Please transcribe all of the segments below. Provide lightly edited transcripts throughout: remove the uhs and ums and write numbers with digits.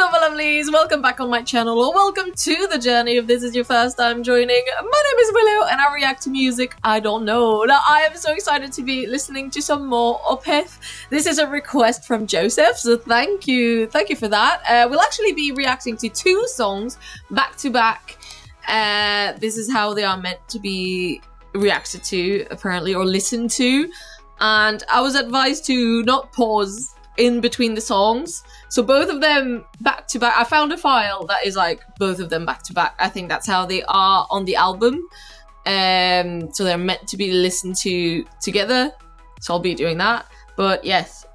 up, my lovelies? Welcome back on my channel, or welcome to the journey if this is your first time joining. My name is Willow and I react to music I don't know. Now, I am so excited to be listening to some more OPETH. This is a request from Joseph, so thank you for that. We'll actually be reacting to 2 songs back to back. This is how they are meant to be reacted to, apparently, or listened to. And I was advised to not pause in between the songs, so both of them back to back. I found a file that is like both of them back to back. I think that's how they are on the album, so they're meant to be listened to together, so I'll be doing that. But yes,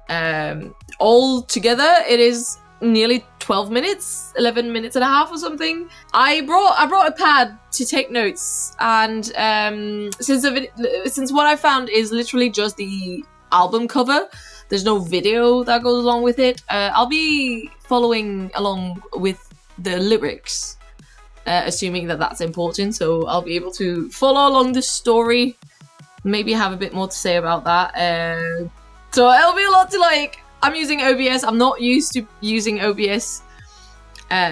all together it is nearly 12 minutes, 11 minutes and a half or something. I brought a pad to take notes, and since what I found is literally just the album cover, there's no video that goes along with it. I'll be following along with the lyrics, assuming that that's important, so I'll be able to follow along the story, maybe have a bit more to say about that. So it'll be a lot to like. I'm using OBS. I'm not used to using OBS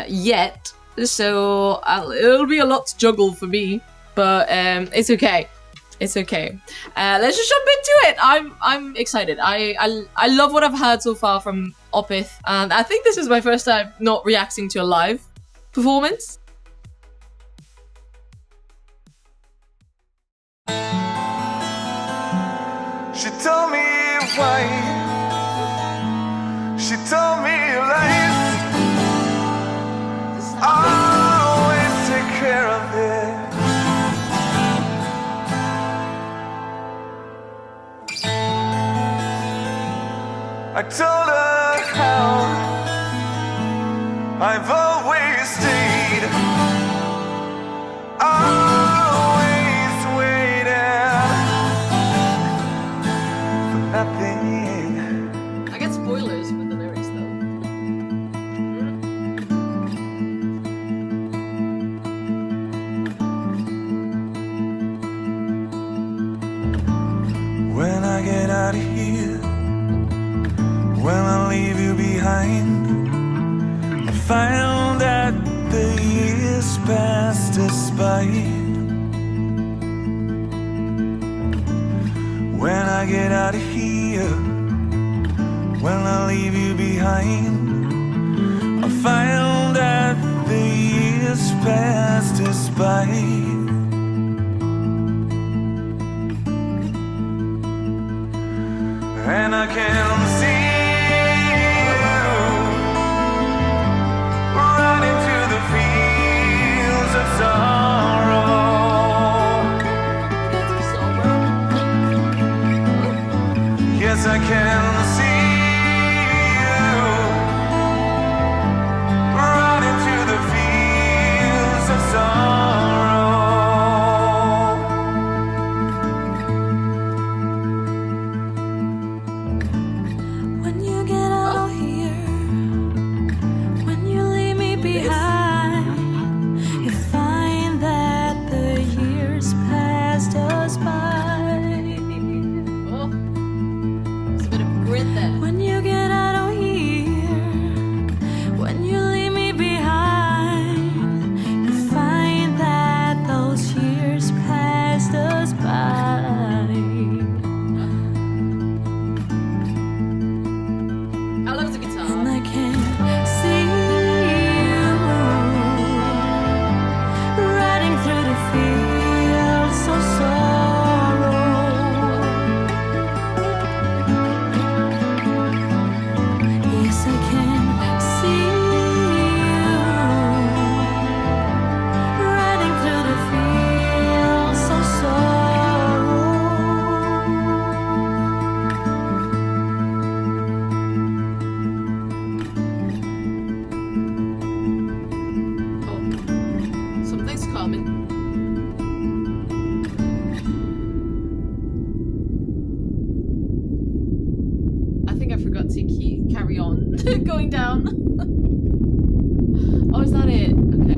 yet, so it'll be a lot to juggle for me, but it's okay. It's okay. Let's just jump into it. I'm excited. I love what I've heard so far from OPETH, and I think this is my first time not reacting to a live performance. She told me why. She told me lies. Always take care of it. I told her how I've always stayed, always waited for nothing. I get spoilers with the lyrics though. When I get out of here, when I leave you behind, I found that the years passed us by. When I get out of here, when I leave you behind, I found that the years passed us by. And I can see I can see you run into the fields of sorrow. When you get out of here, when you leave me behind, you find that the years passed us by. When you get out of here, when you leave me behind, you find that those years passed us by. I love the guitar. And I can't see you riding through the fields of sorrow. Yes, I can see you riding through the fields of sorrow. Oh, something's coming. I think I forgot to carry on going down. Oh, is that it? Okay.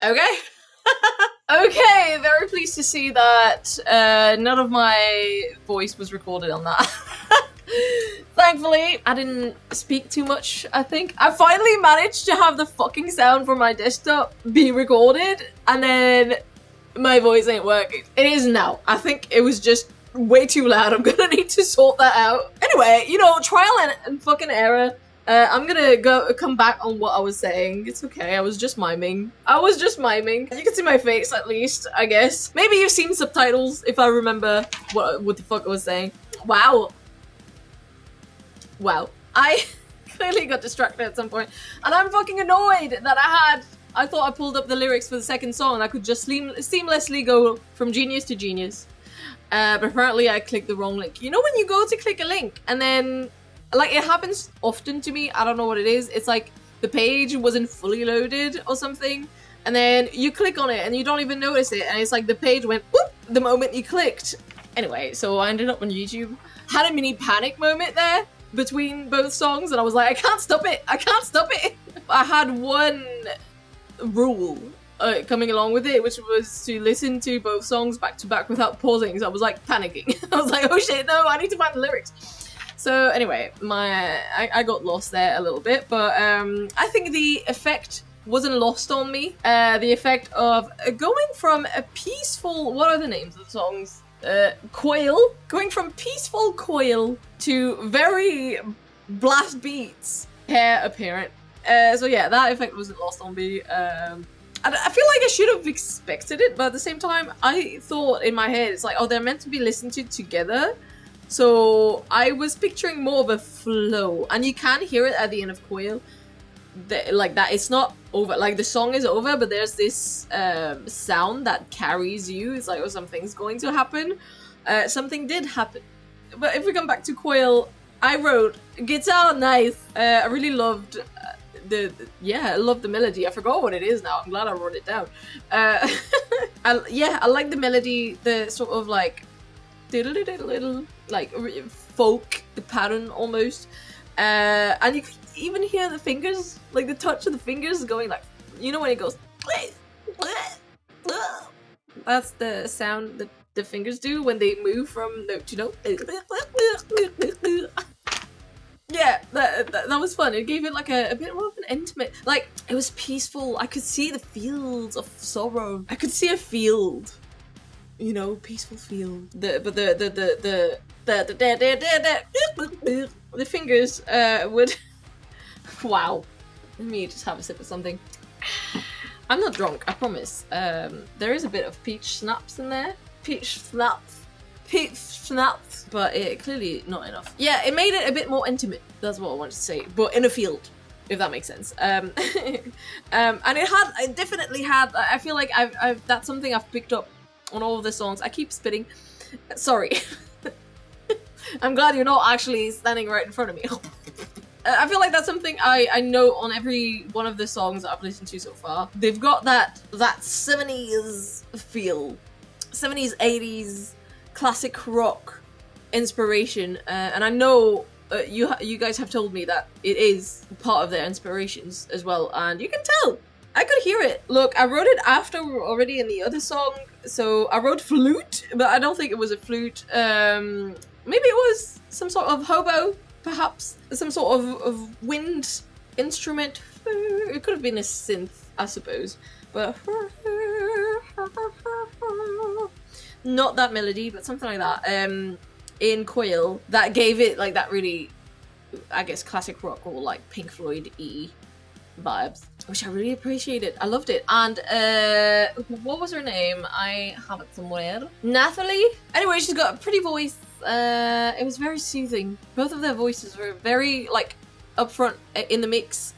Okay. Okay, very pleased to see that none of my voice was recorded on that. Thankfully, I didn't speak too much, I think. I finally managed to have the fucking sound from my desktop be recorded, and then my voice ain't working. It is now. I think it was just way too loud. I'm gonna need to sort that out. Anyway, you know, trial and fucking error. I'm gonna come back on what I was saying. It's okay, I was just miming. You can see my face at least, I guess. Maybe you've seen subtitles if I remember what the fuck I was saying. Wow. I clearly got distracted at some point, and I'm fucking annoyed that I thought I pulled up the lyrics for the second song and I could just seamlessly go from genius to genius. But apparently I clicked the wrong link. You know when you go to click a link and then, like, it happens often to me, I don't know what it is, it's like the page wasn't fully loaded or something, and then you click on it and you don't even notice it, and it's like the page went whoop the moment you clicked. Anyway, so I ended up on YouTube. Had a mini panic moment there between both songs, and I was like, I can't stop it! I had one rule coming along with it, which was to listen to both songs back to back without pausing, so I was like panicking. I was like, oh shit, no, I need to find the lyrics. So anyway, I got lost there a little bit, but I think the effect wasn't lost on me. The effect of going from a peaceful, what are the names of the songs? Coil, going from peaceful Coil to very blast beats, Heir Apparent. So yeah, that effect wasn't lost on me. I feel like I should have expected it, but at the same time, I thought in my head, it's like, oh, they're meant to be listened to together. So I was picturing more of a flow, and you can hear it at the end of Coil. Like that, it's not over, like the song is over, but there's this sound that carries you. It's like, oh, something's going to happen. Something did happen. But if we come back to Coil, I wrote guitar nice. I really loved I love the melody. I forgot what it is now. I'm glad I wrote it down. I like the melody, the sort of like like folk pattern almost, and you could even hear the fingers, like the touch of the fingers going like, you know when it goes, that's the sound that the fingers do when they move from note to note. Yeah, that was fun. It gave it like a bit more of an intimate, like it was peaceful. I could see the fields of sorrow. I could see a field, you know, peaceful field. The fingers would. Wow. Let me just have a sip of something. I'm not drunk, I promise. There is a bit of peach schnapps in there. Peach schnapps, but it clearly not enough. Yeah, it made it a bit more intimate. That's what I wanted to say, but in a field, if that makes sense. And it definitely had. I feel like I've that's something I've picked up on all of the songs. I keep spitting. Sorry. I'm glad you're not actually standing right in front of me. I feel like that's something I know on every one of the songs that I've listened to so far. They've got that 70s feel. 70s, 80s, classic rock inspiration. And I know you guys have told me that it is part of their inspirations as well. And you can tell. I could hear it. Look, I wrote it after already in the other song. So I wrote flute, but I don't think it was a flute. Maybe it was some sort of hobo, perhaps. Some sort of wind instrument. It could have been a synth, I suppose. But not that melody, but something like that. In Coil, that gave it like that really, I guess, classic rock or like Pink Floyd-y vibes, which I really appreciated. I loved it. And what was her name? I have it somewhere. Nathalie. Anyway, she's got a pretty voice. It was very soothing. Both of their voices were very like upfront in the mix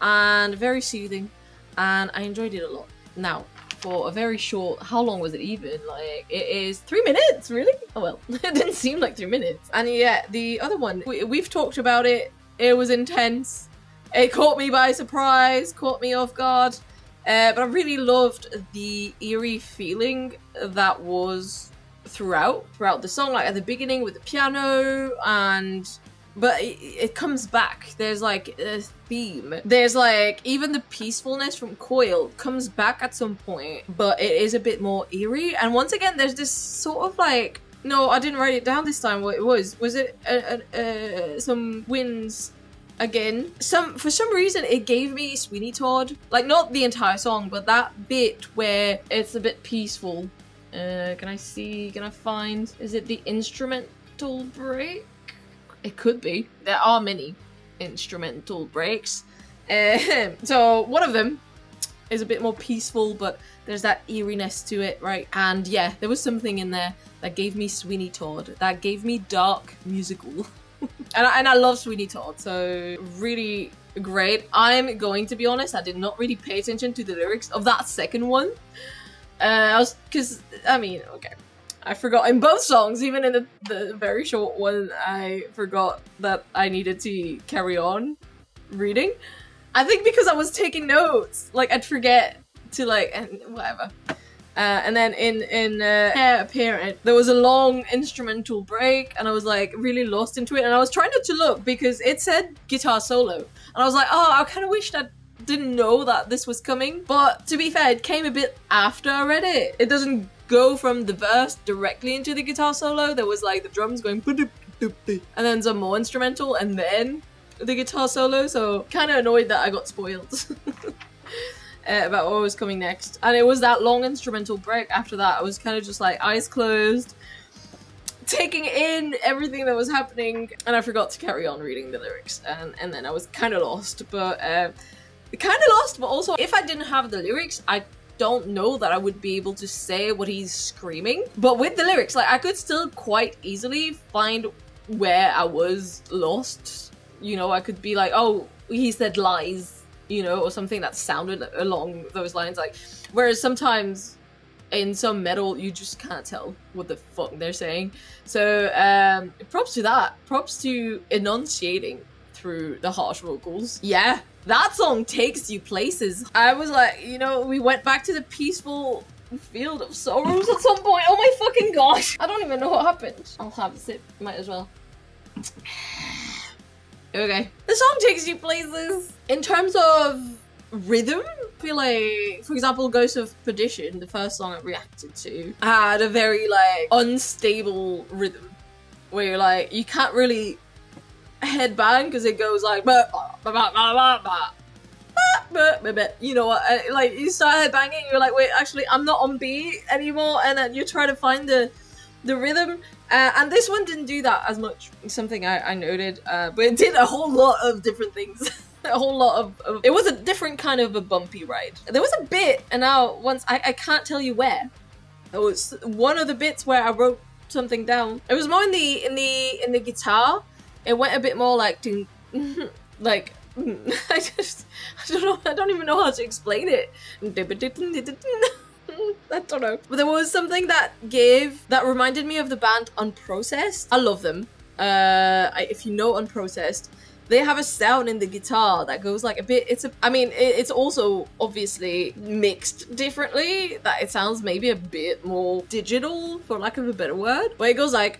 and very soothing, and I enjoyed it a lot. Now, for a very short, how long was it even? Like, it is 3 minutes, really? Oh well, it didn't seem like 3 minutes. And yeah, the other one, we've talked about it. It was intense. It caught me by surprise, caught me off guard. But I really loved the eerie feeling that was throughout the song, like at the beginning with the piano, and but it comes back. There's like a theme. There's like even the peacefulness from Coil comes back at some point, but it is a bit more eerie. And once again, there's this sort of like, no, I didn't write it down this time. What it was it some winds again? For some reason it gave me Sweeney Todd. Like not the entire song, but that bit where it's a bit peaceful. Can I find? Is it the instrumental break? It could be. There are many instrumental breaks. So one of them is a bit more peaceful, but there's that eeriness to it, right? And yeah, there was something in there that gave me Sweeney Todd. That gave me dark musical. and I love Sweeney Todd, so really great. I'm going to be honest, I did not really pay attention to the lyrics of that second one. I forgot in both songs, even in the very short one, I forgot that I needed to carry on reading. I think because I was taking notes, like I'd forget to like, and whatever. And then in Heir Apparent, there was a long instrumental break, and I was like really lost into it, and I was trying not to look because it said guitar solo, and I was like, oh, I kind of wished I didn't know that this was coming. But to be fair, it came a bit after I read it. It doesn't go from the verse directly into the guitar solo. There was like the drums going and then some more instrumental and then the guitar solo, so kind of annoyed that I got spoiled about what was coming next. And it was that long instrumental break after that. I was kind of just like eyes closed, taking in everything that was happening, and I forgot to carry on reading the lyrics, and then I was kind of lost. But also if I didn't have the lyrics, I don't know that I would be able to say what he's screaming. But with the lyrics, like I could still quite easily find where I was lost. You know, I could be like, oh, he said lies, you know, or something that sounded along those lines. Like, whereas sometimes in some metal, you just can't tell what the fuck they're saying. So props to that. Props to enunciating through the harsh vocals. Yeah, that song takes you places. I was like, you know, we went back to the peaceful field of sorrows at some point. Oh my fucking gosh. I don't even know what happened. I'll have a sip. Might as well. Okay. The song takes you places. In terms of rhythm, I feel like, for example, Ghost of Perdition, the first song I reacted to, had a very like unstable rhythm where you're like, you can't really headbang because it goes like you know what, like you start headbanging, you're like, wait, actually I'm not on beat anymore, and then you try to find the rhythm, and this one didn't do that as much. Something I noted, but it did a whole lot of different things. A whole lot of it was a different kind of a bumpy ride. There was a bit, and now once I can't tell you where. It was one of the bits where I wrote something down. It was more in the guitar. It went a bit more like like I don't know. I don't even know how to explain it. I don't know. But there was something that reminded me of the band Unprocessed. I love them. If you know Unprocessed, they have a sound in the guitar that goes like a bit, it's also obviously mixed differently, that it sounds maybe a bit more digital, for lack of a better word, where it goes like,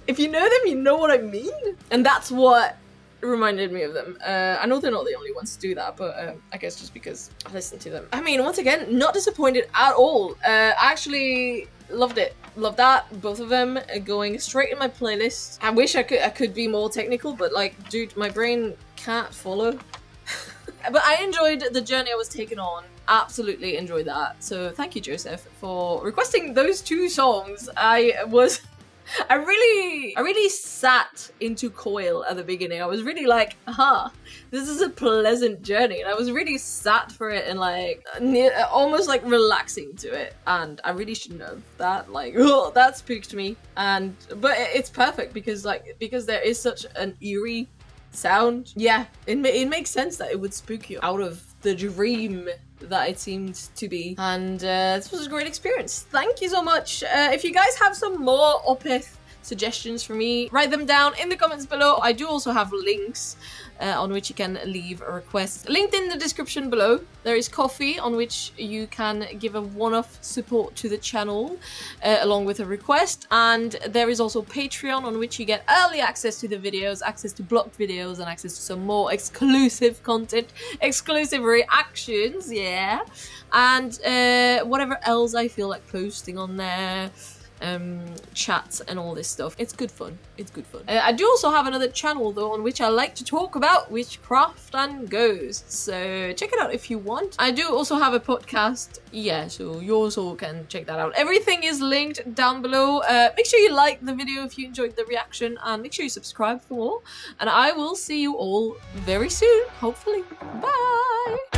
if you know them, you know what I mean? And that's what reminded me of them. I know they're not the only ones to do that, but I guess just because I listened to them. I mean, once again, not disappointed at all. I actually loved it. Loved that. Both of them are going straight in my playlist. I wish I could be more technical, but like, dude, my brain can't follow. But I enjoyed the journey I was taken on. Absolutely enjoyed that. So thank you, Joseph, for requesting those two songs. I really sat into Coil at the beginning. I was really like, this is a pleasant journey. And I was really sat for it and like, almost like relaxing to it. And I really shouldn't have that. Like, oh, that spooked me. But it's perfect because there is such an eerie sound. Yeah, it makes sense that it would spook you out of the dream that it seemed to be. And this was a great experience. Thank you so much. If you guys have some more OPETH suggestions for me, write them down in the comments below. I do also have links on which you can leave a request. Linked in the description below, there is Ko-fi on which you can give a one-off support to the channel along with a request, and there is also Patreon on which you get early access to the videos, access to blocked videos, and access to some more exclusive content, exclusive reactions, yeah, and whatever else I feel like posting on there. Chats and all this stuff. It's good fun. It's good fun. I do also have another channel though on which I like to talk about witchcraft and ghosts, so check it out if you want. I do also have a podcast, yeah, so you also can check that out. Everything is linked down below. Make sure you like the video if you enjoyed the reaction, and make sure you subscribe for more, and I will see you all very soon, hopefully. Bye!